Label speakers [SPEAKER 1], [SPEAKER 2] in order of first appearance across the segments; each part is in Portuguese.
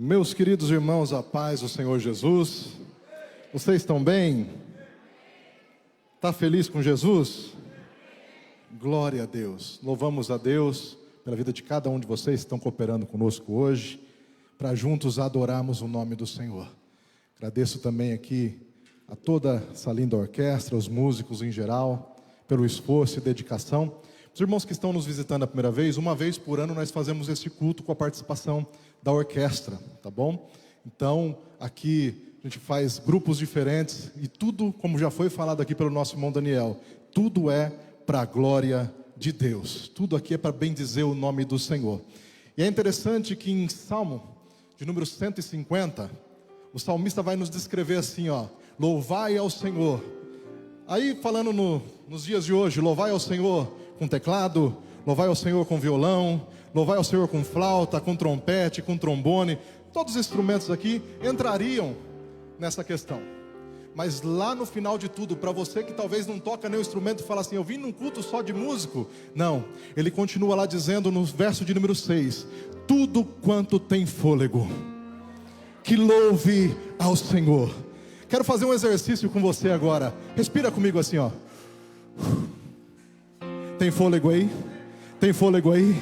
[SPEAKER 1] Meus queridos irmãos, a paz do Senhor Jesus. Vocês estão bem? Está feliz com Jesus? Glória a Deus. Louvamos a Deus pela vida de cada um de vocês que estão cooperando conosco hoje, para juntos adorarmos o nome do Senhor. Agradeço também aqui a toda essa linda orquestra, os músicos em geral, pelo esforço e dedicação. Os irmãos que estão nos visitando a primeira vez, uma vez por ano nós fazemos esse culto com a participação da orquestra, tá bom? Então, aqui a gente faz grupos diferentes e tudo, como já foi falado aqui pelo nosso irmão Daniel, tudo é para a glória de Deus. Tudo aqui é para bendizer o nome do Senhor. E é interessante que em Salmo de número 150, o salmista vai nos descrever assim, ó: louvai ao Senhor. Aí falando nos dias de hoje, louvai ao Senhor com teclado, louvai ao Senhor com violão, louvai ao Senhor com flauta, com trompete, com trombone. Todos os instrumentos aqui entrariam nessa questão. Mas lá no final de tudo, para você que talvez não toca nenhum instrumento e fala assim, eu vim num culto só de músico. Não, ele continua lá dizendo no verso de número 6, tudo quanto tem fôlego, que louve ao Senhor. Quero fazer um exercício com você agora. Respira comigo assim, ó. Tem fôlego aí? Tem fôlego aí?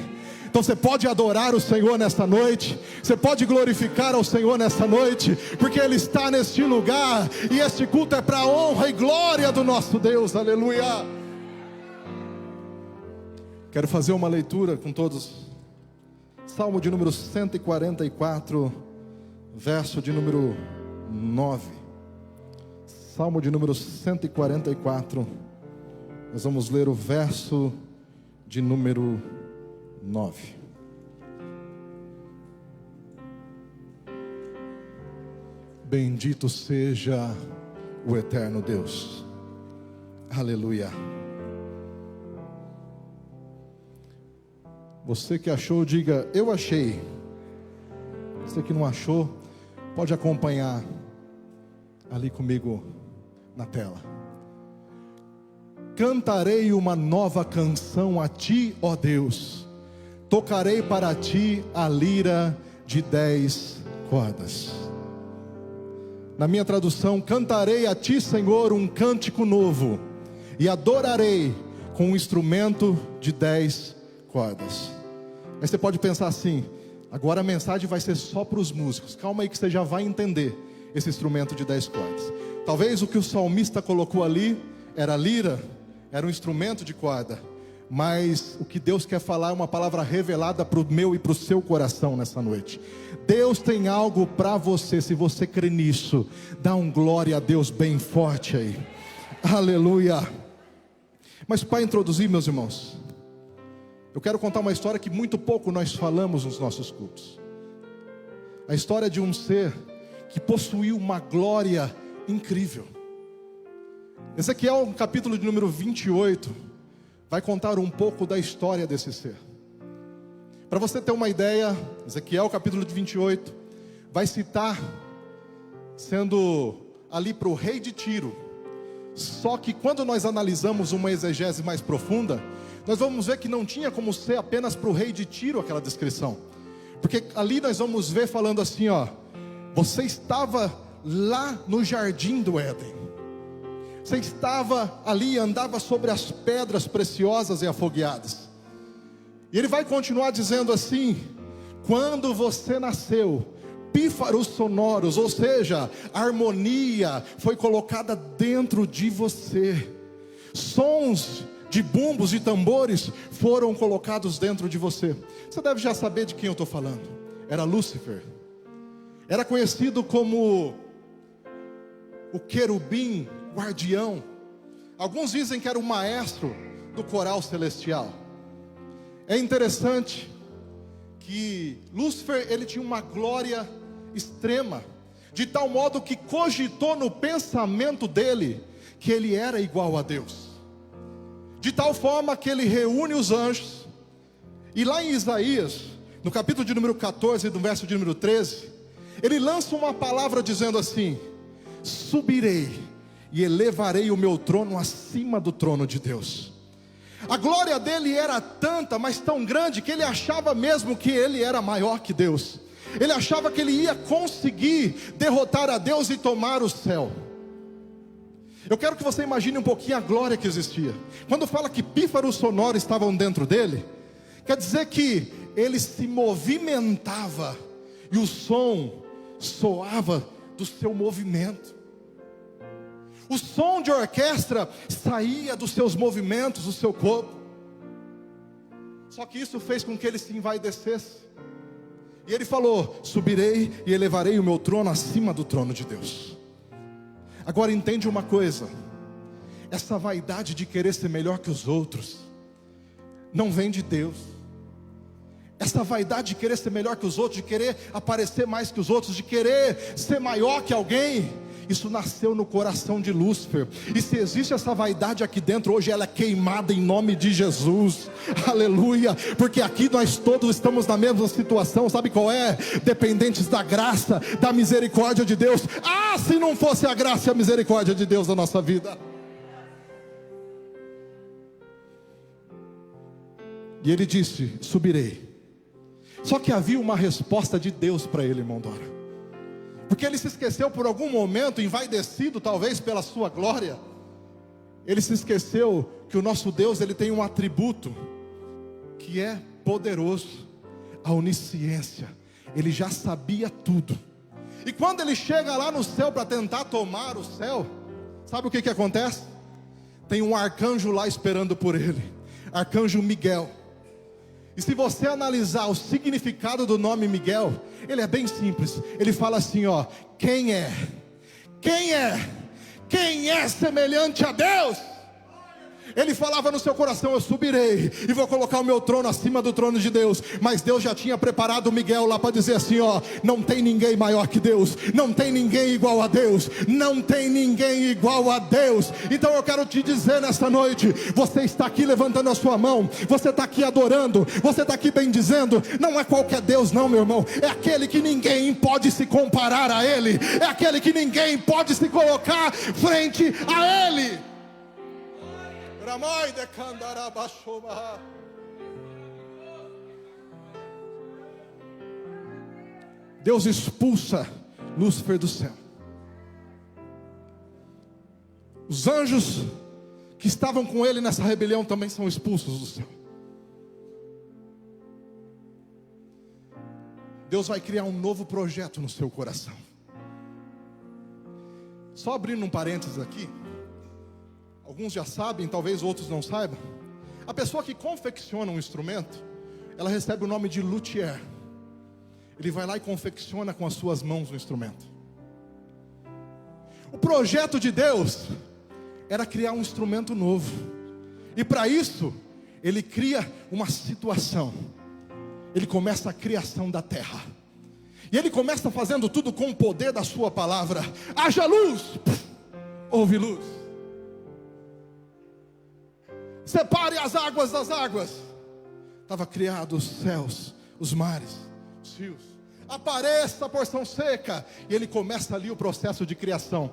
[SPEAKER 1] Então você pode adorar o Senhor nesta noite, você pode glorificar ao Senhor nesta noite, porque Ele está neste lugar, e este culto é para a honra e glória do nosso Deus, aleluia. Quero fazer uma leitura com todos, Salmo de número 144, verso de número 9, Salmo de número 144, nós vamos ler o verso de número 9. Bendito seja o eterno Deus, aleluia. Você que achou, diga, eu achei. Você que não achou, pode acompanhar ali comigo na tela. Cantarei uma nova canção a ti, ó Deus, tocarei para ti a lira de 10 cordas. Na minha tradução, cantarei a ti, Senhor, um cântico novo, e adorarei com um instrumento de 10 cordas. Aí você pode pensar assim, agora a mensagem vai ser só para os músicos. Calma aí que você já vai entender esse instrumento de 10 cordas. Talvez o que o salmista colocou ali era lira, era um instrumento de corda, mas o que Deus quer falar é uma palavra revelada para o meu e para o seu coração nessa noite. Deus tem algo para você, se você crê nisso, dá um glória a Deus bem forte aí, aleluia. Mas para introduzir, meus irmãos, eu quero contar uma história que muito pouco nós falamos nos nossos cultos. A história de um ser que possuiu uma glória incrível. Ezequiel, capítulo de número 28, vai contar um pouco da história desse ser. Para você ter uma ideia, Ezequiel, capítulo de 28, vai citar, sendo ali para o rei de Tiro. Só que quando nós analisamos uma exegese mais profunda, nós vamos ver que não tinha como ser apenas para o rei de Tiro aquela descrição. Porque ali nós vamos ver falando assim, ó, você estava lá no jardim do Éden. Você estava ali, andava sobre as pedras preciosas e afogueadas. E ele vai continuar dizendo assim, quando você nasceu, pífaros sonoros, ou seja, a harmonia foi colocada dentro de você. Sons de bumbos e tambores foram colocados dentro de você. Você deve já saber de quem eu estou falando. Era Lúcifer. Era conhecido como o querubim guardião. Alguns dizem que era o maestro do coral celestial. É interessante que Lúcifer, ele tinha uma glória extrema, de tal modo que cogitou no pensamento dele que ele era igual a Deus, de tal forma que ele reúne os anjos. E lá em Isaías, no capítulo de número 14, no verso de número 13, ele lança uma palavra dizendo assim: subirei e elevarei o meu trono acima do trono de Deus. A glória dele era tanta, mas tão grande, que ele achava mesmo que ele era maior que Deus. Ele achava que ele ia conseguir derrotar a Deus e tomar o céu. Eu quero que você imagine um pouquinho a glória que existia. Quando fala que pífaros sonoros estavam dentro dele, quer dizer que ele se movimentava e o som soava do seu movimento. O som de orquestra saía dos seus movimentos, do seu corpo. Só que isso fez com que ele se envaidecesse. E ele falou: subirei e elevarei o meu trono acima do trono de Deus. Agora entende uma coisa: essa vaidade de querer ser melhor que os outros não vem de Deus. Essa vaidade de querer ser melhor que os outros, de querer aparecer mais que os outros, de querer ser maior que alguém, isso nasceu no coração de Lúcifer. E se existe essa vaidade aqui dentro, hoje ela é queimada em nome de Jesus. Aleluia. Porque aqui nós todos estamos na mesma situação. Sabe qual é? Dependentes da graça, da misericórdia de Deus. Ah, se não fosse a graça e a misericórdia de Deus na nossa vida. E ele disse: subirei. Só que havia uma resposta de Deus para ele, irmão Dora. Porque ele se esqueceu por algum momento, envaidecido talvez pela sua glória. Ele se esqueceu que o nosso Deus, ele tem um atributo que é poderoso, a onisciência. Ele já sabia tudo. E quando ele chega lá no céu para tentar tomar o céu, sabe o que acontece? Tem um arcanjo lá esperando por ele, arcanjo Miguel. E se você analisar o significado do nome Miguel, ele é bem simples. Ele fala assim, ó: quem é semelhante a Deus? Ele falava no seu coração: eu subirei e vou colocar o meu trono acima do trono de Deus. Mas Deus já tinha preparado Miguel lá para dizer assim, ó: não tem ninguém maior que Deus, não tem ninguém igual a Deus, não tem ninguém igual a Deus. Então eu quero te dizer nessa noite, você está aqui levantando a sua mão, você está aqui adorando, você está aqui bendizendo. Não é qualquer Deus não, meu irmão. É aquele que ninguém pode se comparar a Ele, é aquele que ninguém pode se colocar frente a Ele. Deus expulsa Lúcifer do céu. Os anjos que estavam com ele nessa rebelião também são expulsos do céu. Deus vai criar um novo projeto no seu coração. Só abrindo um parênteses aqui, alguns já sabem, talvez outros não saibam. A pessoa que confecciona um instrumento, ela recebe o nome de luthier. Ele vai lá e confecciona com as suas mãos o instrumento. O projeto de Deus era criar um instrumento novo. E para isso, Ele cria uma situação. Ele começa a criação da terra. E Ele começa fazendo tudo com o poder da sua palavra. Haja luz, houve luz. Separe as águas das águas. Estava criado os céus, os mares, os rios. Apareça a porção seca. E ele começa ali o processo de criação.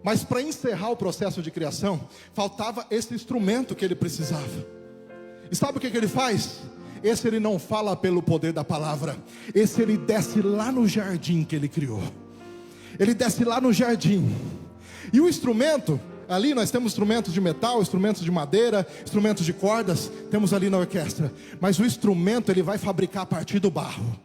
[SPEAKER 1] Mas para encerrar o processo de criação, faltava esse instrumento que ele precisava. E sabe o que ele faz? Esse ele não fala pelo poder da palavra. Esse ele desce lá no jardim que ele criou. Ele desce lá no jardim. E o instrumento, ali nós temos instrumentos de metal, instrumentos de madeira, instrumentos de cordas, temos ali na orquestra. Mas o instrumento ele vai fabricar a partir do barro.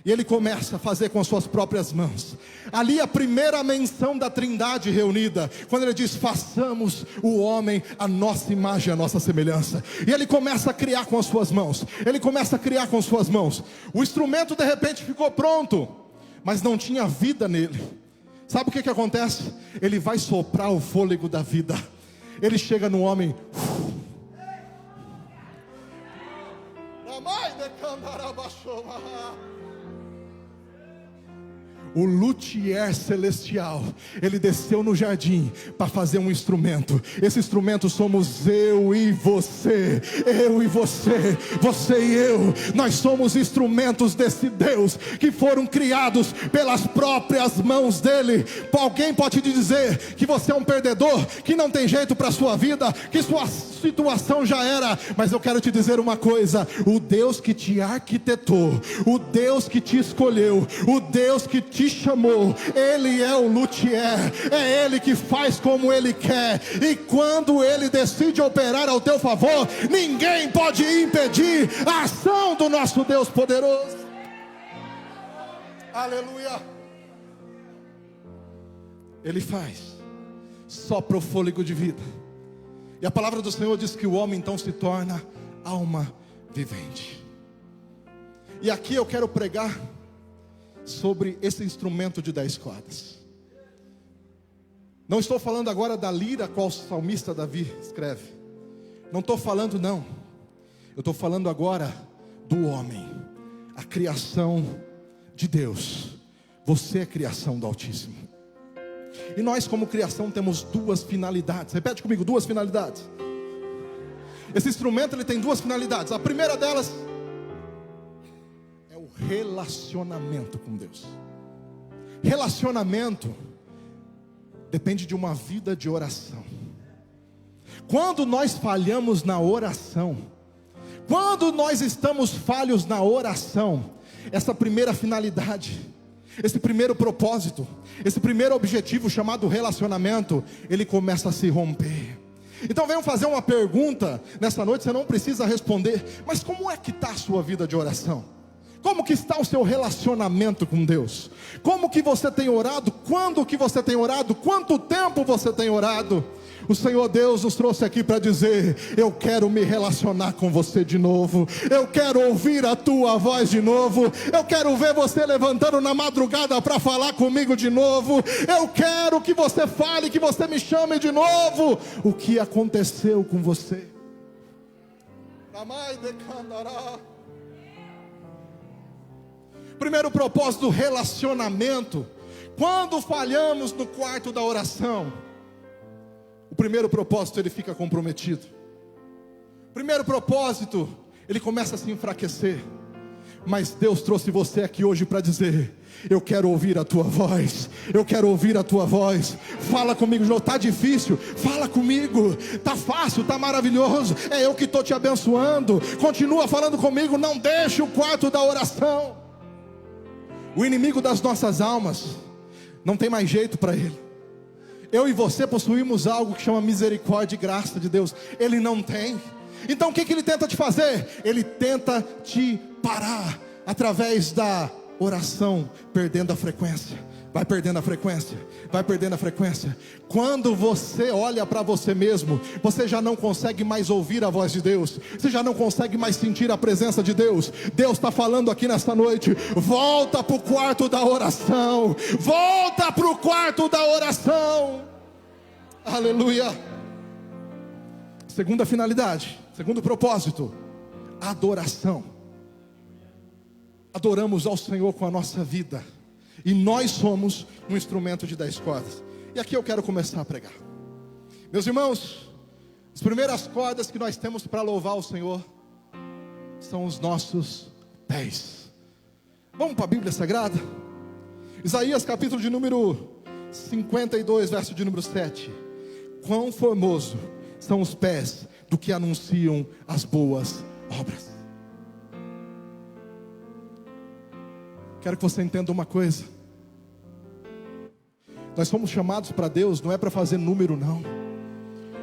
[SPEAKER 1] E ele começa a fazer com as suas próprias mãos. Ali a primeira menção da Trindade reunida, quando ele diz: façamos o homem a nossa imagem, a nossa semelhança. E ele começa a criar com as suas mãos. Ele começa a criar com as suas mãos. O instrumento de repente ficou pronto, mas não tinha vida nele. Sabe o que acontece? Ele vai soprar o fôlego da vida. Ele chega no homem. o luthier celestial, ele desceu no jardim para fazer um instrumento. Esse instrumento somos eu e você, você e eu. Nós somos instrumentos desse Deus, que foram criados pelas próprias mãos dele. Alguém pode te dizer que você é um perdedor, que não tem jeito para a sua vida, que sua situação já era, mas eu quero te dizer uma coisa: o Deus que te arquitetou, o Deus que te escolheu, o Deus que te chamou, Ele é o luthier, é Ele que faz como Ele quer, e quando Ele decide operar ao teu favor, ninguém pode impedir a ação do nosso Deus poderoso. Aleluia. Ele faz, sopra o fôlego de vida, e a palavra do Senhor diz que o homem então se torna alma vivente. E aqui eu quero pregar sobre esse instrumento de 10 cordas. Não estou falando agora da lira qual o salmista Davi escreve. Não estou falando não. Eu estou falando agora do homem, a criação de Deus. Você é criação do Altíssimo. E nós como criação temos duas finalidades. Repete comigo, duas finalidades. Esse instrumento ele tem duas finalidades. A primeira delas é o relacionamento com Deus. Relacionamento depende de uma vida de oração. Quando nós falhamos na oração, quando nós estamos falhos na oração, essa primeira finalidade, esse primeiro propósito, esse primeiro objetivo chamado relacionamento, ele começa a se romper. Então venham fazer uma pergunta nessa noite, você não precisa responder, mas como é que está a sua vida de oração? Como que está o seu relacionamento com Deus? Como que você tem orado? Quando que você tem orado? Quanto tempo você tem orado? O Senhor Deus nos trouxe aqui para dizer: eu quero me relacionar com você de novo, eu quero ouvir a tua voz de novo, eu quero ver você levantando na madrugada para falar comigo de novo, eu quero que você fale, que você me chame de novo. O que aconteceu com você? Primeiro propósito do relacionamento. Quando falhamos no quarto da oração, o primeiro propósito ele fica comprometido. O primeiro propósito ele começa a se enfraquecer. Mas Deus trouxe você aqui hoje para dizer: eu quero ouvir a tua voz, eu quero ouvir a tua voz. Fala comigo, não está difícil, fala comigo. Está fácil, está maravilhoso, é eu que estou te abençoando. Continua falando comigo, não deixe o quarto da oração. O inimigo das nossas almas não tem mais jeito para ele. Eu e você possuímos algo que chama misericórdia e graça de Deus. Ele não tem. Então o que ele tenta te fazer? Ele tenta te parar através da oração, perdendo a frequência. Vai perdendo a frequência, vai perdendo a frequência. Quando você olha para você mesmo, você já não consegue mais ouvir a voz de Deus, você já não consegue mais sentir a presença de Deus. Deus está falando aqui nesta noite: volta para o quarto da oração, volta para o quarto da oração. Aleluia. Segunda finalidade, segundo propósito, adoração. Adoramos ao Senhor com a nossa vida, e nós somos um instrumento de 10 cordas. E aqui eu quero começar a pregar. Meus irmãos, as primeiras cordas que nós temos para louvar o Senhor são os nossos pés. Vamos para a Bíblia Sagrada? Isaías capítulo de número 52, verso de número 7. Quão formoso são os pés do que anunciam as boas obras. Quero que você entenda uma coisa. Nós somos chamados para Deus, não é para fazer número não.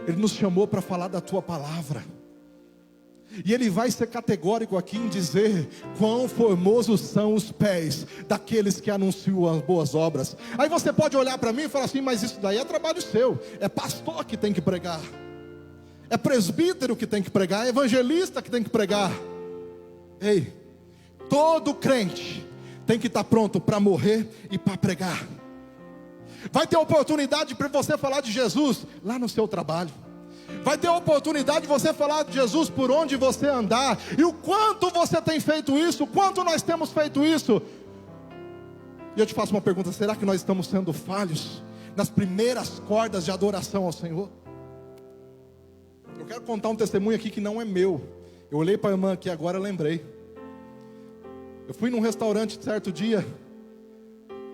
[SPEAKER 1] Ele nos chamou para falar da tua palavra. E Ele vai ser categórico aqui em dizer: quão formosos são os pés daqueles que anunciam as boas obras. Aí você pode olhar para mim e falar assim: mas isso daí é trabalho seu. É pastor que tem que pregar, é presbítero que tem que pregar, é evangelista que tem que pregar. Ei, todo crente tem que estar pronto para morrer e para pregar. Vai ter oportunidade para você falar de Jesus lá no seu trabalho. Vai ter oportunidade de você falar de Jesus por onde você andar. E o quanto você tem feito isso, o quanto nós temos feito isso. E eu te faço uma pergunta: será que nós estamos sendo falhos nas primeiras cordas de adoração ao Senhor? Eu quero contar um testemunho aqui que não é meu. Eu olhei para a irmã aqui agora e lembrei. Eu fui num restaurante certo dia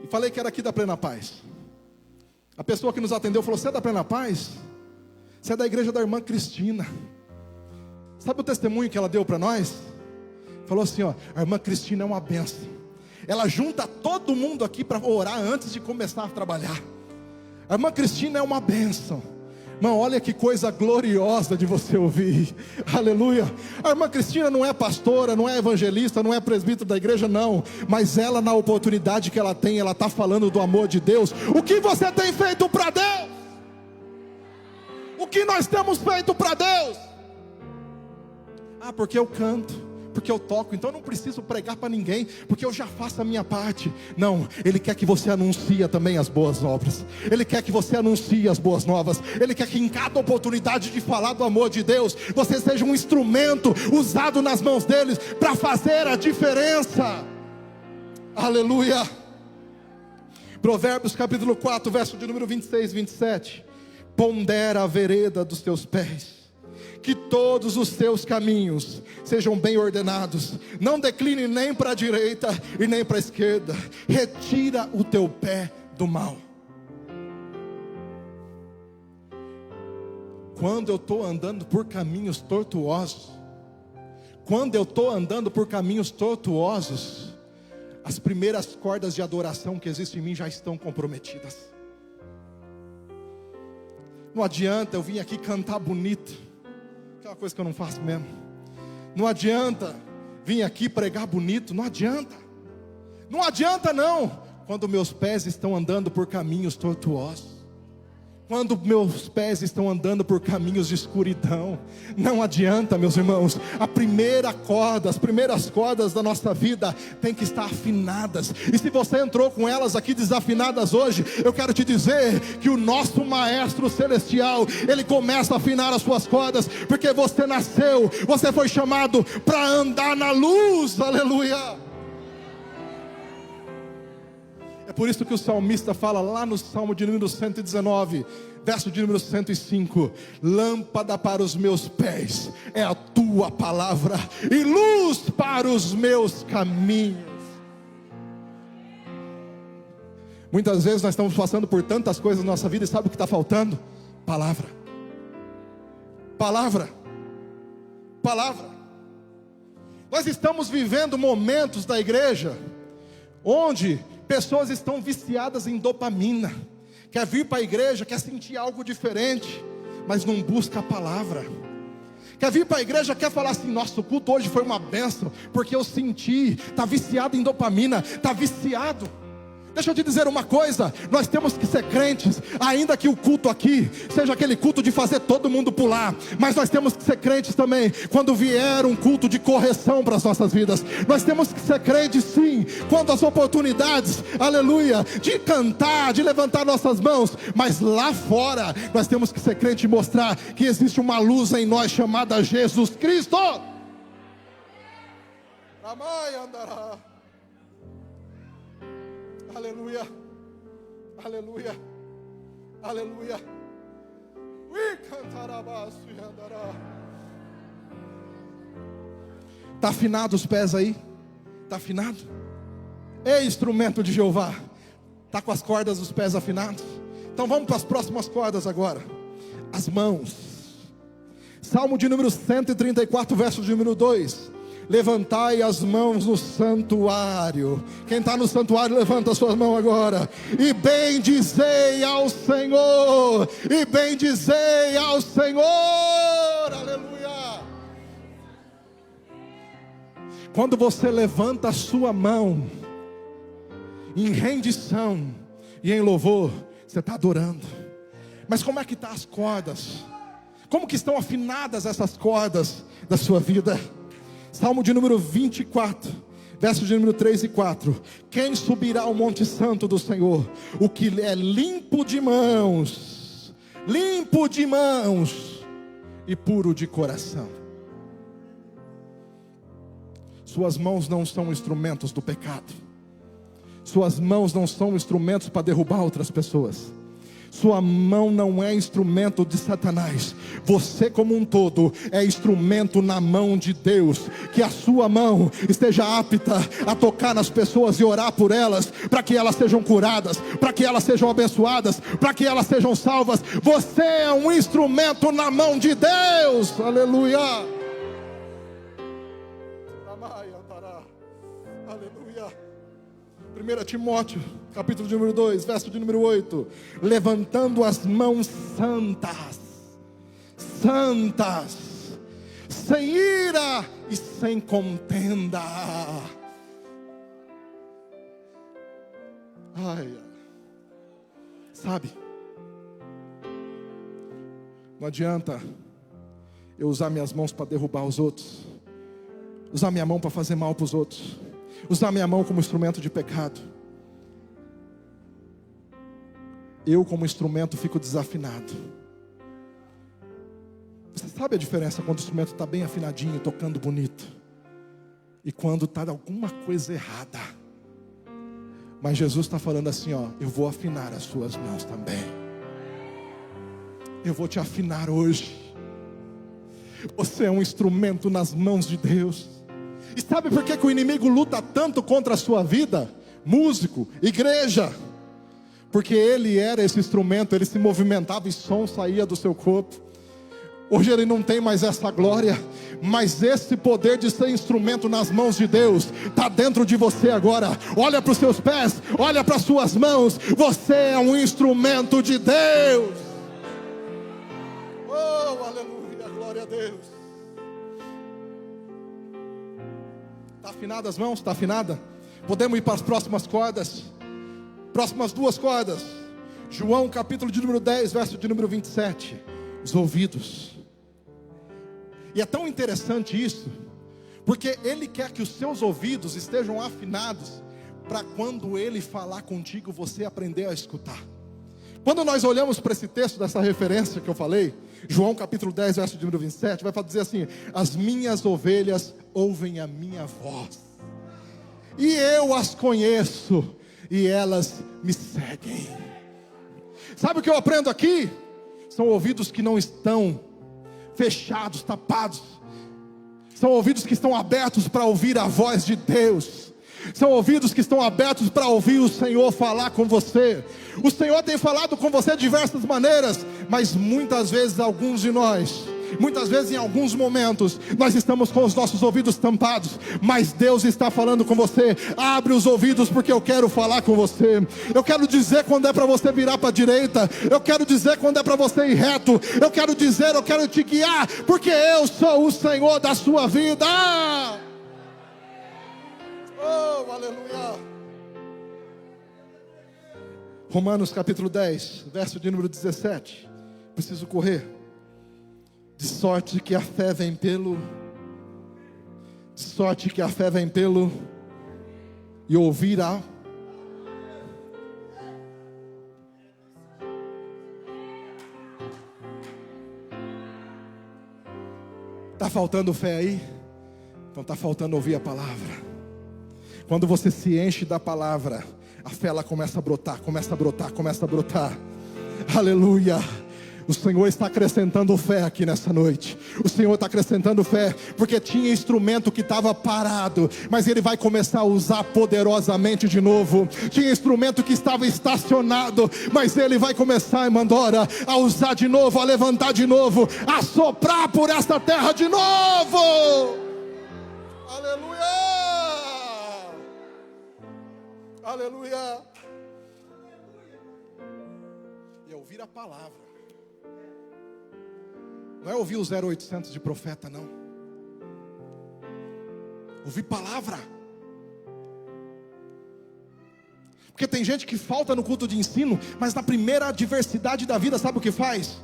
[SPEAKER 1] e falei que era aqui da Plena Paz. A pessoa que nos atendeu falou: você é da Plena Paz? Você é da igreja da irmã Cristina. Sabe o testemunho que ela deu para nós? Falou assim, ó: a irmã Cristina é uma benção. Ela junta todo mundo aqui para orar antes de começar a trabalhar. A irmã Cristina é uma benção. Irmão, olha que coisa gloriosa de você ouvir. Aleluia. A irmã Cristina não é pastora, não é evangelista, não é presbítero da igreja, não. Mas ela, na oportunidade que ela tem, ela está falando do amor de Deus. O que você tem feito para Deus? O que nós temos feito para Deus? Ah, porque eu canto, porque eu toco, então eu não preciso pregar para ninguém, porque eu já faço a minha parte. Não, Ele quer que você anuncie também as boas obras. Ele quer que você anuncie as boas novas. Ele quer que em cada oportunidade de falar do amor de Deus, você seja um instrumento usado nas mãos deles para fazer a diferença. Aleluia. Provérbios capítulo 4, verso de número 26 e 27. Pondera a vereda dos teus pés, que todos os teus caminhos sejam bem ordenados. Não decline nem para a direita e nem para a esquerda. Retira o teu pé do mal. Quando eu estou andando por caminhos tortuosos, as primeiras cordas de adoração que existem em mim já estão comprometidas. Não adianta eu vir aqui cantar bonito, que é uma coisa que eu não faço mesmo. Não adianta vir aqui pregar bonito, não adianta. Não adianta não, quando meus pés estão andando por caminhos tortuosos. Quando meus pés estão andando por caminhos de escuridão, não adianta, meus irmãos. As primeiras cordas da nossa vida tem que estar afinadas. E se você entrou com elas aqui desafinadas hoje, eu quero te dizer que o nosso Maestro Celestial, Ele começa a afinar as suas cordas, porque você nasceu, você foi chamado para andar na luz, aleluia. É por isso que o salmista fala lá no Salmo de número 119, verso de número 105: lâmpada para os meus pés é a tua palavra, e luz para os meus caminhos. Muitas vezes nós estamos passando por tantas coisas na nossa vida, e sabe o que está faltando? Palavra. Palavra. Palavra. Nós estamos vivendo momentos da igreja onde pessoas estão viciadas em dopamina. Quer vir para a igreja, quer sentir algo diferente, mas não busca a palavra. Quer vir para a igreja, quer falar assim: nossa, o culto hoje foi uma bênção, porque eu senti. Está viciado em dopamina, está viciado. Deixa eu te dizer uma coisa: nós temos que ser crentes, ainda que o culto aqui seja aquele culto de fazer todo mundo pular, mas nós temos que ser crentes também quando vier um culto de correção para as nossas vidas. Nós temos que ser crentes sim, quando as oportunidades, aleluia, de cantar, de levantar nossas mãos, mas lá fora nós temos que ser crente e mostrar que existe uma luz em nós chamada Jesus Cristo. Amai andará. Aleluia, aleluia, aleluia. Está afinado os pés aí? Está afinado? Ei, instrumento de Jeová, está com as cordas dos pés afinados? Então vamos para as próximas cordas agora. As mãos. Salmo de número 134, verso de número 2. Levantai as mãos no santuário. Quem está no santuário, levanta as suas mãos agora. E bendizei ao Senhor. E bendizei ao Senhor. Aleluia. Quando você levanta a sua mão em rendição e em louvor, você está adorando. Mas como é que estão as cordas? Como que estão afinadas essas cordas da sua vida? Salmo de número 24, versos de número 3 e 4. Quem subirá ao monte santo do Senhor? O que é limpo de mãos e puro de coração. Suas mãos não são instrumentos do pecado. Suas mãos não são instrumentos para derrubar outras pessoas. Sua mão não é instrumento de Satanás. Você como um todo é instrumento na mão de Deus. Que a sua mão esteja apta a tocar nas pessoas e orar por elas, para que elas sejam curadas, para que elas sejam abençoadas, para que elas sejam salvas. Você é um instrumento na mão de Deus. Aleluia. Aleluia. 1 Timóteo, capítulo de número 2, verso de número 8. Levantando as mãos santas, santas, sem ira e sem contenda. Ai, sabe, não adianta eu usar minhas mãos para derrubar os outros, usar minha mão para fazer mal para os outros, usar minha mão como instrumento de pecado. Eu como instrumento fico desafinado. Você sabe a diferença quando o instrumento está bem afinadinho, tocando bonito, e quando está alguma coisa errada. Mas Jesus está falando assim, ó, eu vou afinar as suas mãos também. Eu vou te afinar hoje. Você é um instrumento nas mãos de Deus. E sabe por que o inimigo luta tanto contra a sua vida? Músico, igreja. Porque ele era esse instrumento, ele se movimentava e som saía do seu corpo. Hoje ele não tem mais essa glória, mas esse poder de ser instrumento nas mãos de Deus está dentro de você agora. Olha para os seus pés, olha para as suas mãos. Você é um instrumento de Deus. Oh, aleluia, glória a Deus. Está afinada as mãos? Está afinada? Podemos ir para as próximas cordas. Próximas duas cordas. João capítulo de número 10, verso de número 27. Os ouvidos. E é tão interessante isso, porque Ele quer que os seus ouvidos estejam afinados, para quando Ele falar contigo, você aprender a escutar. Quando nós olhamos para esse texto, dessa referência que eu falei, João capítulo 10, verso de número 27, vai dizer assim: as minhas ovelhas ouvem a minha voz, e eu as conheço, e elas me seguem. Sabe o que eu aprendo aqui? São ouvidos que não estão fechados, tapados. São ouvidos que estão abertos para ouvir a voz de Deus. São ouvidos que estão abertos para ouvir o Senhor falar com você. O Senhor tem falado com você de diversas maneiras, mas muitas vezes alguns de nós, muitas vezes em alguns momentos, nós estamos com os nossos ouvidos tampados. Mas Deus está falando com você. Abre os ouvidos, porque eu quero falar com você. Eu quero dizer quando é para você virar para a direita. Eu quero dizer quando é para você ir reto. Eu quero dizer, eu quero te guiar, porque eu sou o Senhor da sua vida. Oh, aleluia. Romanos capítulo 10, verso de número 17. Preciso correr. De sorte que a fé vem pelo e ouvir a. Está faltando fé aí? Então está faltando ouvir a palavra. Quando você se enche da palavra, a fé ela começa a brotar, começa a brotar, começa a brotar. Aleluia. O Senhor está acrescentando fé aqui nessa noite. O Senhor está acrescentando fé, porque tinha instrumento que estava parado, mas Ele vai começar a usar poderosamente de novo. Tinha instrumento que estava estacionado, mas Ele vai começar, Mandora, a usar de novo, a levantar de novo, a soprar por esta terra de novo. Aleluia. Aleluia. E ouvir a palavra. Não é ouvir o 0800 de profeta, não. Ouvir palavra. Porque tem gente que falta no culto de ensino, mas na primeira adversidade da vida, sabe o que faz?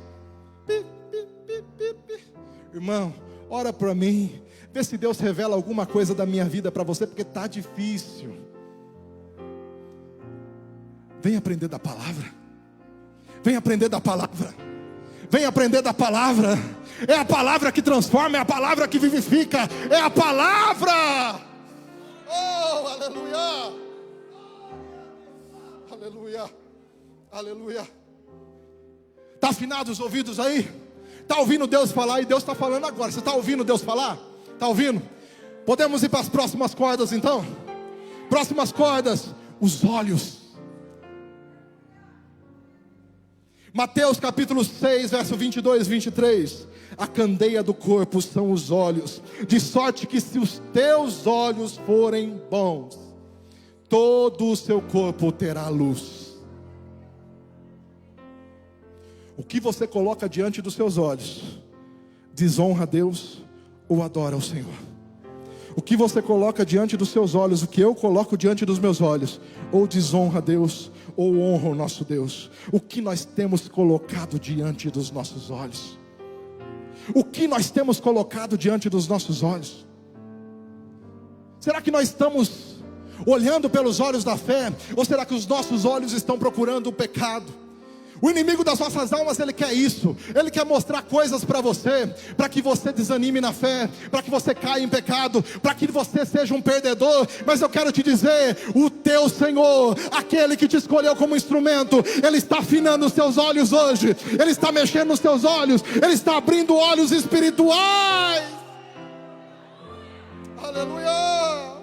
[SPEAKER 1] Irmão, ora para mim. Vê se Deus revela alguma coisa da minha vida para você, porque está difícil. Vem aprender da palavra. Vem aprender da palavra. Vem aprender da palavra. É a palavra que transforma, é a palavra que vivifica, é a palavra. Oh, aleluia. Aleluia, aleluia. Está afinado os ouvidos aí? Está ouvindo Deus falar? E Deus está falando agora. Você está ouvindo Deus falar? Está ouvindo? Podemos ir para as próximas cordas então? Próximas cordas, os olhos. Mateus capítulo 6, verso 22 e 23. A candeia do corpo são os olhos, de sorte que se os teus olhos forem bons, todo o seu corpo terá luz. O que você coloca diante dos seus olhos, desonra a Deus ou adora ao Senhor? O que você coloca diante dos seus olhos, o que eu coloco diante dos meus olhos, ou desonra a Deus ou honra o nosso Deus? O que nós temos colocado diante dos nossos olhos? O que nós temos colocado diante dos nossos olhos? Será que nós estamos olhando pelos olhos da fé? Ou será que os nossos olhos estão procurando o pecado? O inimigo das nossas almas, ele quer isso. Ele quer mostrar coisas para você, para que você desanime na fé, para que você caia em pecado, para que você seja um perdedor. Mas eu quero te dizer, o teu Senhor, aquele que te escolheu como instrumento, Ele está afinando os seus olhos hoje. Ele está mexendo nos teus olhos. Ele está abrindo olhos espirituais. Aleluia.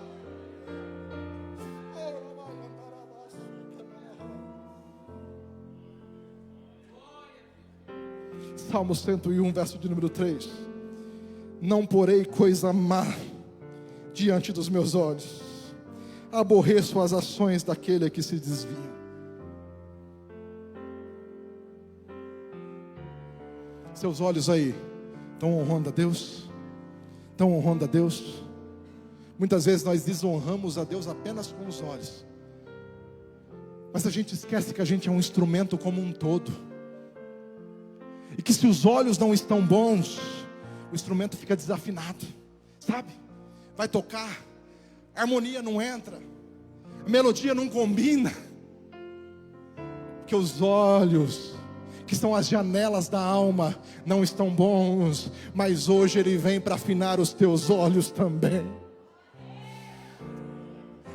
[SPEAKER 1] Salmo 101, verso de número 3. Não porei coisa má diante dos meus olhos, aborreço as ações daquele que se desvia. Seus olhos aí estão honrando a Deus? Estão honrando a Deus? Muitas vezes nós desonramos a Deus apenas com os olhos, mas a gente esquece que a gente é um instrumento como um todo. E que se os olhos não estão bons, o instrumento fica desafinado, sabe? Vai tocar, a harmonia não entra, a melodia não combina, porque os olhos, que são as janelas da alma, não estão bons. Mas hoje Ele vem para afinar os teus olhos também.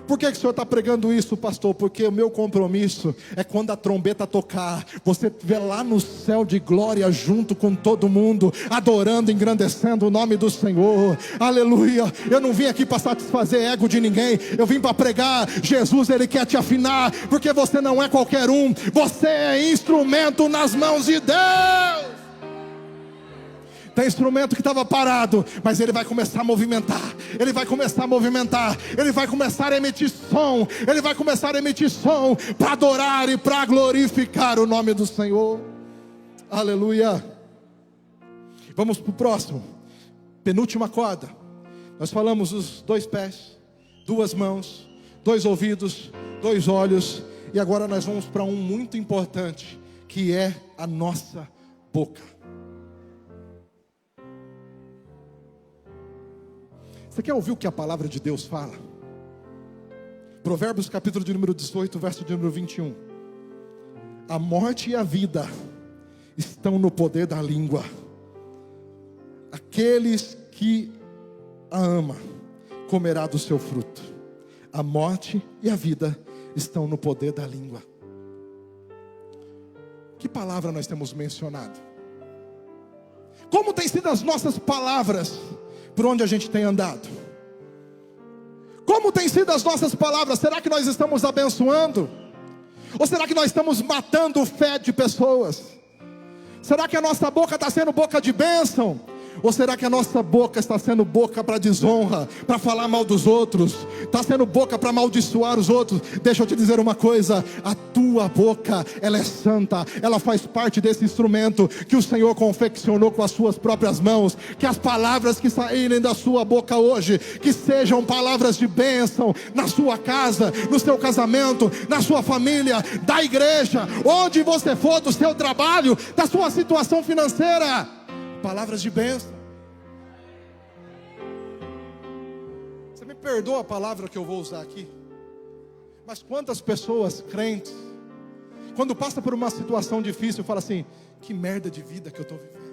[SPEAKER 1] Por que o senhor está pregando isso, pastor? Porque o meu compromisso é quando a trombeta tocar, você estiver lá no céu de glória junto com todo mundo, adorando, engrandecendo o nome do Senhor. Aleluia. Eu não vim aqui para satisfazer ego de ninguém, eu vim para pregar. Jesus, Ele quer te afinar, porque você não é qualquer um, você é instrumento nas mãos de Deus. Tem instrumento que estava parado, mas ele vai começar a movimentar. Ele vai começar a movimentar. Ele vai começar a emitir som. Ele vai começar a emitir som para adorar e para glorificar o nome do Senhor. Aleluia. Vamos para o próximo. Penúltima corda. Nós falamos os 2 pés, 2 mãos, 2 ouvidos, 2 olhos. E agora nós vamos para um muito importante, que é a nossa boca. Você quer ouvir o que a palavra de Deus fala? Provérbios capítulo de número 18, verso de número 21. A morte e a vida estão no poder da língua. Aqueles que a ama comerá do seu fruto. A morte e a vida estão no poder da língua. Que palavra nós temos mencionado? Como tem sido as nossas palavras por onde a gente tem andado? Como tem sido as nossas palavras? Será que nós estamos abençoando? Ou será que nós estamos matando fé de pessoas? Será que a nossa boca está sendo boca de bênção? Ou será que a nossa boca está sendo boca para desonra, para falar mal dos outros? Está sendo boca para amaldiçoar os outros? Deixa eu te dizer uma coisa: a tua boca, ela é santa, ela faz parte desse instrumento que o Senhor confeccionou com as suas próprias mãos. Que as palavras que saírem da sua boca hoje, que sejam palavras de bênção na sua casa, no seu casamento, na sua família, da igreja, onde você for, do seu trabalho, da sua situação financeira. Palavras de bênção. Você me perdoa a palavra que eu vou usar aqui, mas quantas pessoas crentes, quando passa por uma situação difícil, fala assim: que merda de vida que eu estou vivendo.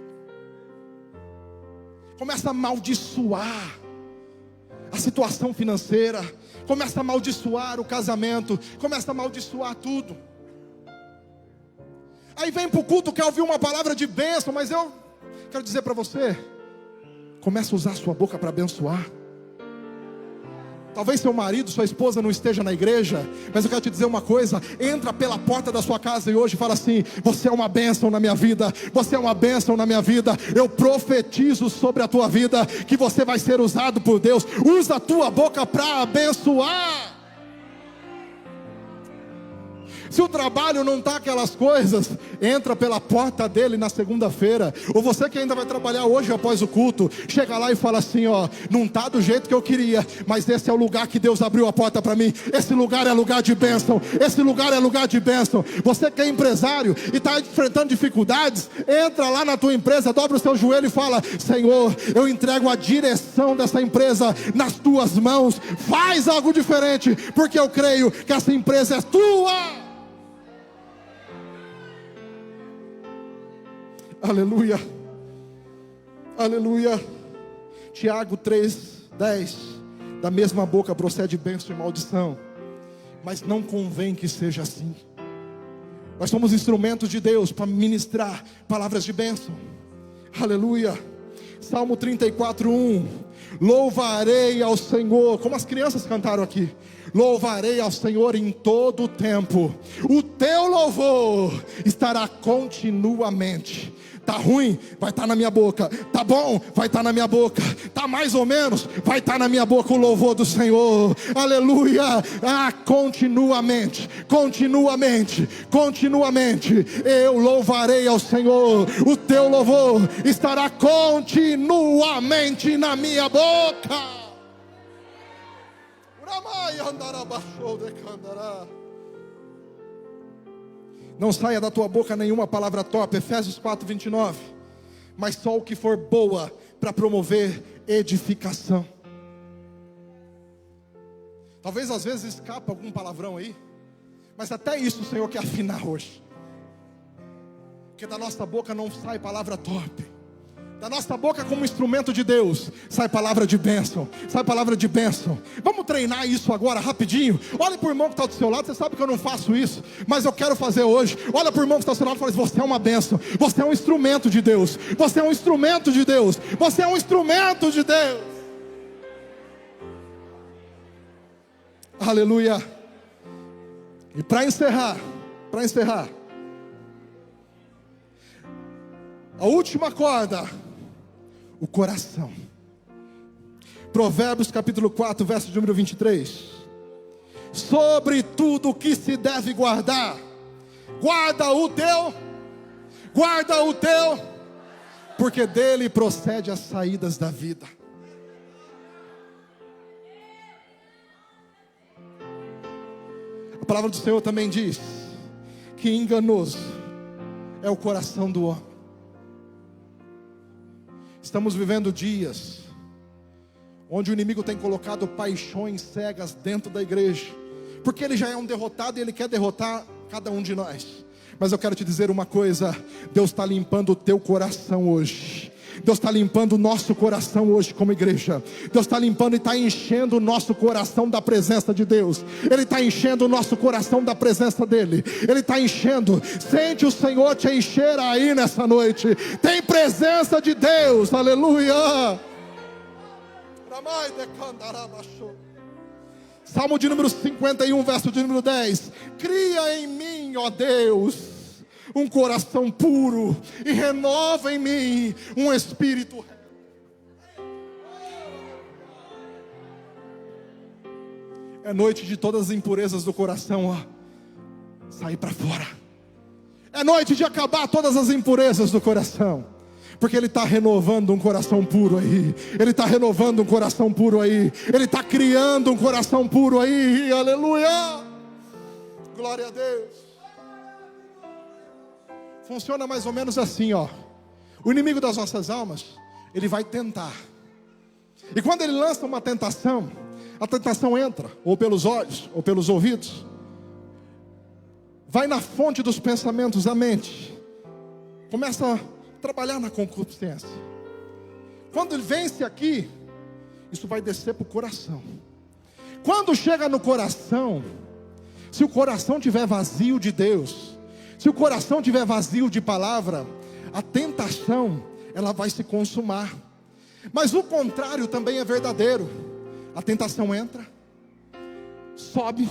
[SPEAKER 1] Começa a amaldiçoar, a situação financeira, começa a amaldiçoar o casamento, começa a amaldiçoar tudo. Aí vem para o culto, quer ouvir uma palavra de bênção, mas eu quero dizer para você, começa a usar a sua boca para abençoar. Talvez seu marido, sua esposa não esteja na igreja, mas eu quero te dizer uma coisa: entra pela porta da sua casa e hoje fala assim: você é uma bênção na minha vida, você é uma bênção na minha vida. Eu profetizo sobre a tua vida que você vai ser usado por Deus. Usa a tua boca para abençoar. Se o trabalho não está aquelas coisas, entra pela porta dele na segunda-feira. Ou você que ainda vai trabalhar hoje após o culto, chega lá e fala assim: ó, não está do jeito que eu queria, mas esse é o lugar que Deus abriu a porta para mim. Esse lugar é lugar de bênção, esse lugar é lugar de bênção. Você que é empresário e está enfrentando dificuldades, entra lá na tua empresa, dobra o seu joelho e fala: Senhor, eu entrego a direção dessa empresa nas tuas mãos. Faz algo diferente, porque eu creio que essa empresa é tua. Aleluia, aleluia. Tiago 3:10, da mesma boca procede bênção e maldição, mas não convém que seja assim. Nós somos instrumentos de Deus para ministrar palavras de bênção. Aleluia. Salmo 34:1, louvarei ao Senhor, como as crianças cantaram aqui. Louvarei ao Senhor em todo o tempo, o teu louvor estará continuamente. Tá ruim? Vai estar na minha boca. Tá bom? Vai estar na minha boca. Tá mais ou menos? Vai estar na minha boca o louvor do Senhor. Aleluia. Continuamente, continuamente, continuamente eu louvarei ao Senhor. O teu louvor estará continuamente na minha boca. Não saia da tua boca nenhuma palavra torpe, Efésios 4:29, mas só o que for boa para promover edificação. Talvez às vezes escapa algum palavrão aí, mas até isso o Senhor quer afinar hoje. Porque da nossa boca não sai palavra torpe. Da nossa boca, como instrumento de Deus, sai palavra de bênção. Sai palavra de bênção. Vamos treinar isso agora rapidinho. Olha para o irmão que está do seu lado. Você sabe que eu não faço isso, mas eu quero fazer hoje. Olha para o irmão que está do seu lado e fala: você é uma bênção. Você é um instrumento de Deus. Você é um instrumento de Deus. Você é um instrumento de Deus. Aleluia. E para encerrar, a última corda, o coração. Provérbios capítulo 4, verso de número 23. Sobre tudo que se deve guardar, guarda o teu, porque dele procede as saídas da vida. A palavra do Senhor também diz que enganoso é o coração do homem. Estamos vivendo dias onde o inimigo tem colocado paixões cegas dentro da igreja, porque ele já é um derrotado e ele quer derrotar cada um de nós. Mas eu quero te dizer uma coisa: Deus está limpando o teu coração hoje. Deus está limpando o nosso coração hoje como igreja. Deus está limpando e está enchendo o nosso coração da presença de Deus. Ele está enchendo o nosso coração da presença dEle. Ele está enchendo. Sente o Senhor te encher aí nessa noite. Tem presença de Deus. Aleluia. Salmo de número 51, verso de número 10. Cria em mim, ó Deus, um coração puro, e renova em mim um espírito reto. É noite de todas as impurezas do coração, ó, sair para fora. É noite de acabar todas as impurezas do coração, porque Ele está renovando um coração puro aí. Ele está renovando um coração puro aí. Ele está criando um coração puro aí. Aleluia. Glória a Deus. Funciona mais ou menos assim, ó. O inimigo das nossas almas, ele vai tentar. E quando ele lança uma tentação, a tentação entra, ou pelos olhos, ou pelos ouvidos. Vai na fonte dos pensamentos, a mente. Começa a trabalhar na concupiscência. Quando ele vence aqui, isso vai descer para o coração. Quando chega no coração, se o coração estiver vazio de Deus, se o coração estiver vazio de palavra, a tentação, ela vai se consumar. Mas o contrário também é verdadeiro. A tentação entra, sobe,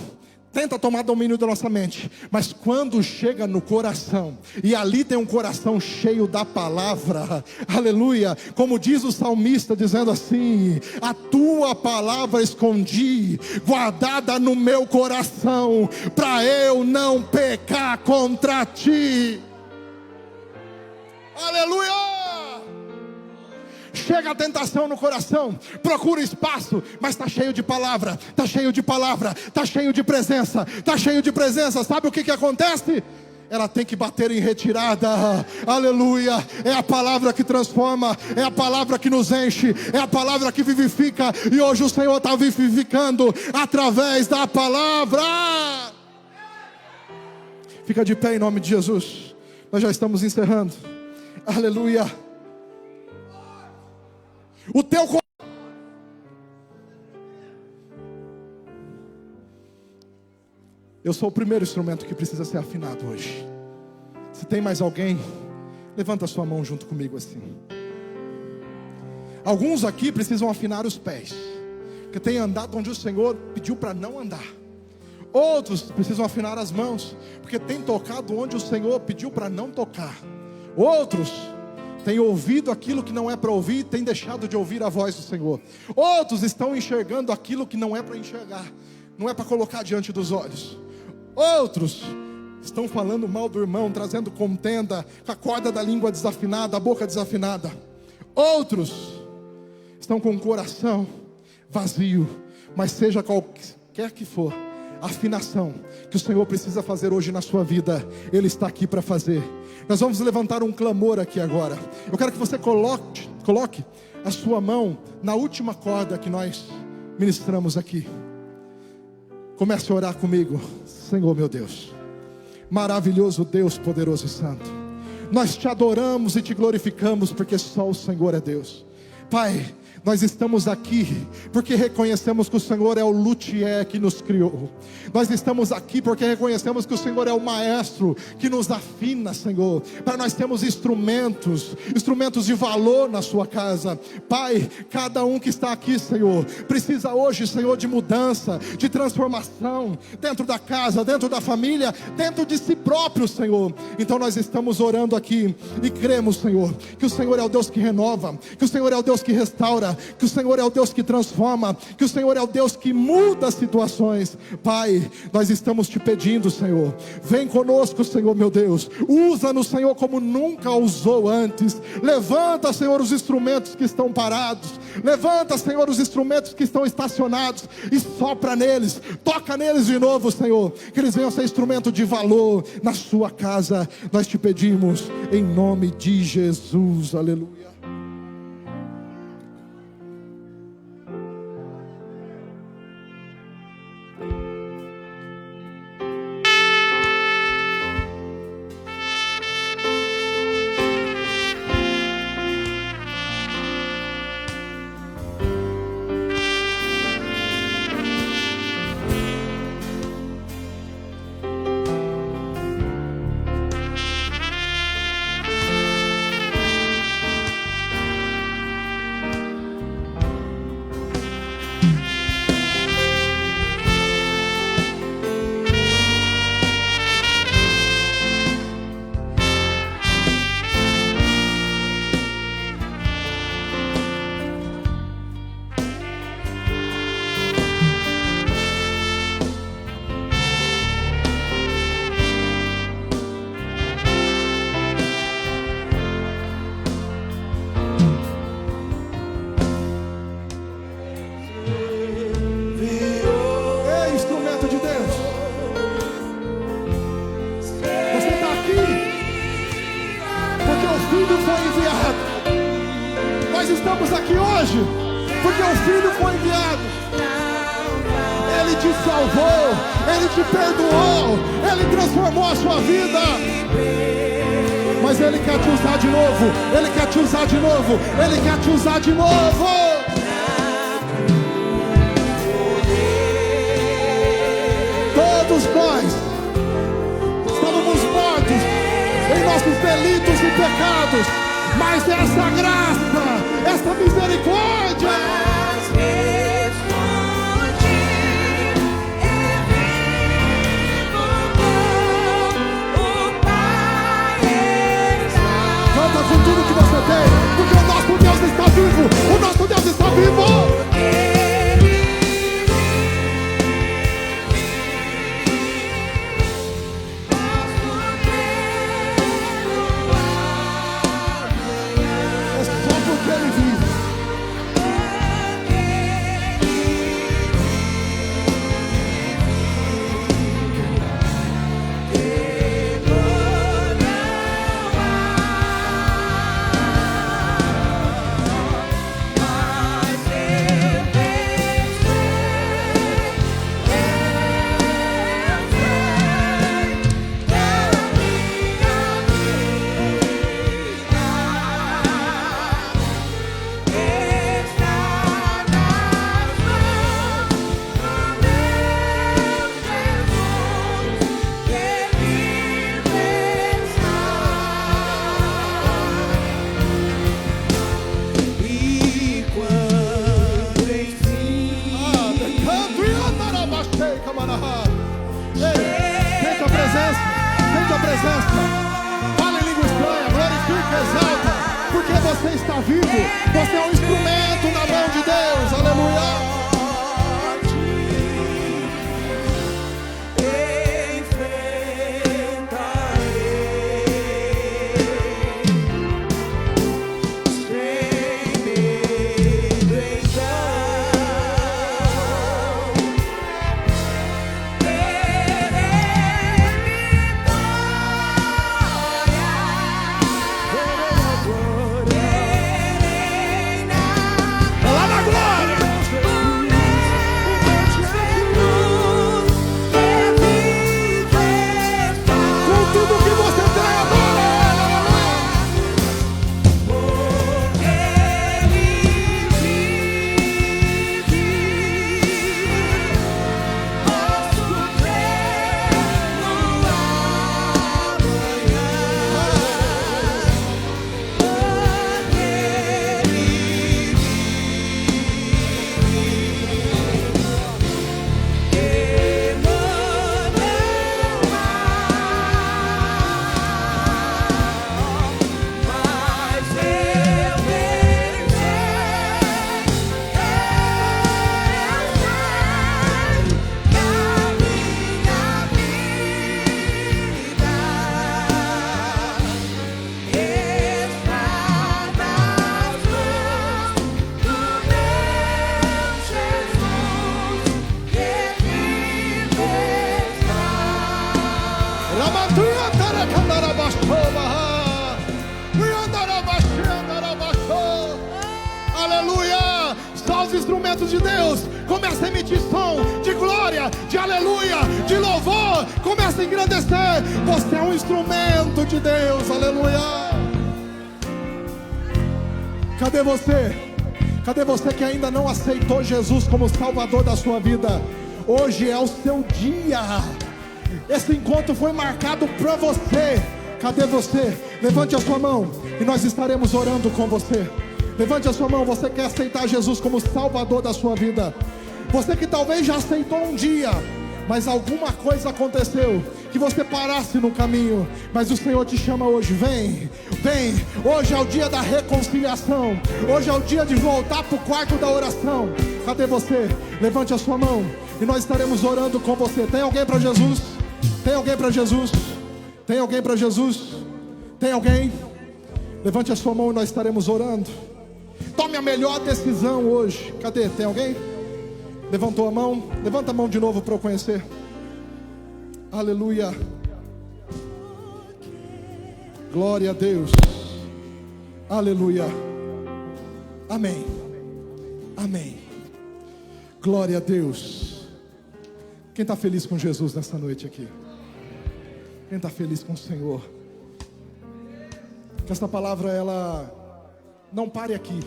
[SPEAKER 1] tenta tomar domínio da nossa mente, mas quando chega no coração, e ali tem um coração cheio da palavra, aleluia, como diz o salmista, dizendo assim: a tua palavra escondi, guardada no meu coração, para eu não pecar contra ti. Aleluia! Chega a tentação no coração, procura espaço, mas está cheio de palavra, está cheio de palavra, está cheio de presença, está cheio de presença. Sabe o que acontece? Ela tem que bater em retirada, aleluia. É a palavra que transforma, é a palavra que nos enche, é a palavra que vivifica, e hoje o Senhor está vivificando através da palavra. Fica de pé em nome de Jesus, nós já estamos encerrando, aleluia. O teu coração. Eu sou o primeiro instrumento que precisa ser afinado hoje. Se tem mais alguém, levanta a sua mão junto comigo assim. Alguns aqui precisam afinar os pés, que tem andado onde o Senhor pediu para não andar. Outros precisam afinar as mãos, porque tem tocado onde o Senhor pediu para não tocar. Outros tem ouvido aquilo que não é para ouvir e tem deixado de ouvir a voz do Senhor. Outros estão enxergando aquilo que não é para enxergar, não é para colocar diante dos olhos. Outros estão falando mal do irmão, trazendo contenda, com a corda da língua desafinada, a boca desafinada. Outros estão com o coração vazio, mas seja qualquer que for a afinação que o Senhor precisa fazer hoje na sua vida, Ele está aqui para fazer. Nós vamos levantar um clamor aqui agora. Eu quero que você coloque a sua mão na última corda que nós ministramos aqui. Comece a orar comigo. Senhor meu Deus, maravilhoso Deus, poderoso e santo, nós te adoramos e te glorificamos, porque só o Senhor é Deus. Pai, nós estamos aqui porque reconhecemos que o Senhor é o luthier que nos criou. Nós estamos aqui porque reconhecemos que o Senhor é o maestro que nos afina, Senhor, para nós termos instrumentos de valor na sua casa. Pai, cada um que está aqui, Senhor, precisa hoje, Senhor, de mudança, de transformação, dentro da casa, dentro da família, dentro de si próprio, Senhor. Então nós estamos orando aqui e cremos, Senhor, que o Senhor é o Deus que renova, que o Senhor é o Deus que restaura, que o Senhor é o Deus que transforma, que o Senhor é o Deus que muda situações. Pai, nós estamos te pedindo, Senhor, vem conosco, Senhor meu Deus, usa-nos, Senhor, como nunca usou antes. Levanta, Senhor, os instrumentos que estão parados, levanta, Senhor, os instrumentos que estão estacionados e sopra neles, toca neles de novo, Senhor, que eles venham ser instrumento de valor na sua casa. Nós te pedimos em nome de Jesus, aleluia. Nós estamos aqui hoje porque o Filho foi enviado. Ele te salvou, Ele te perdoou, Ele transformou a sua vida. Mas Ele quer te usar de novo, Ele quer te usar de novo, Ele quer te usar de novo. nossos delitos e pecados, mas essa graça, essa misericórdia. Com tudo que você tem, porque o nosso Deus está vivo, o nosso Deus está vivo. É só porque Ele vive. Sente a presença, fale em língua estranha, glorifique, exalta, porque você está vivo, você é um instrumento na mão de Deus, aleluia. Aleluia! Só os instrumentos de Deus começam a emitir som de glória, de aleluia, de louvor. Começa a engrandecer. Você é um instrumento de Deus, aleluia. Cadê você? Cadê você que ainda não aceitou Jesus como Salvador da sua vida? Hoje é o seu dia. Esse encontro foi marcado para você. Cadê você? Levante a sua mão e nós estaremos orando com você. Levante a sua mão, você quer aceitar Jesus como Salvador da sua vida. Você que talvez já aceitou um dia, mas alguma coisa aconteceu que você parasse no caminho. Mas o Senhor te chama hoje, vem, vem. Hoje é o dia da reconciliação. Hoje é o dia de voltar para o quarto da oração. Cadê você? Levante a sua mão e nós estaremos orando com você. Tem alguém para Jesus? Tem alguém para Jesus? Tem alguém para Jesus? Tem alguém? Levante a sua mão e nós estaremos orando. Tome a melhor decisão hoje. Cadê? Tem alguém? Levantou a mão? Levanta a mão de novo para eu conhecer. Aleluia. Glória a Deus. Aleluia. Amém. Amém. Glória a Deus. Quem está feliz com Jesus nessa noite aqui? Quem está feliz com o Senhor? Que esta palavra ela não pare aqui,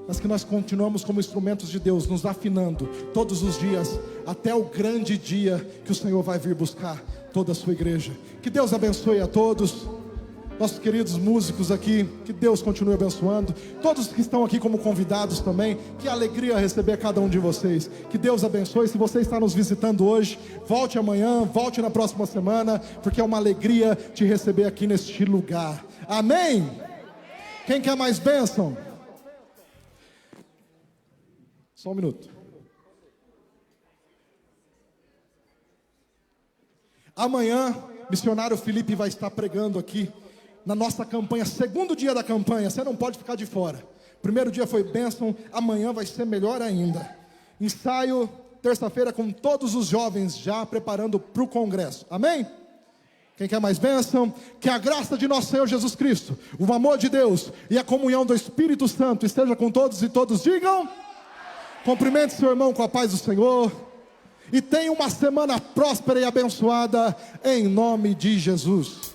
[SPEAKER 1] mas que nós continuamos como instrumentos de Deus, nos afinando todos os dias, até o grande dia que o Senhor vai vir buscar toda a sua igreja. Que Deus abençoe a todos. nossos queridos músicos aqui, que Deus continue abençoando, todos que estão aqui como convidados também, que alegria receber cada um de vocês, que Deus abençoe. Se você está nos visitando hoje, volte amanhã, volte na próxima semana, porque é uma alegria te receber aqui neste lugar, amém? Quem quer mais bênção? Só um minuto. Amanhã, missionário Felipe vai estar pregando aqui na nossa campanha, segundo dia da campanha. Você não pode ficar de fora. Primeiro dia foi bênção, amanhã vai ser melhor ainda. Ensaio, terça-feira, com todos os jovens já preparando para o congresso, amém? Quem quer mais bênção? Que a graça de nosso Senhor Jesus Cristo, o amor de Deus e a comunhão do Espírito Santo esteja com todos, e todos digam: cumprimente seu irmão com a paz do Senhor, e tenha uma semana próspera e abençoada, em nome de Jesus.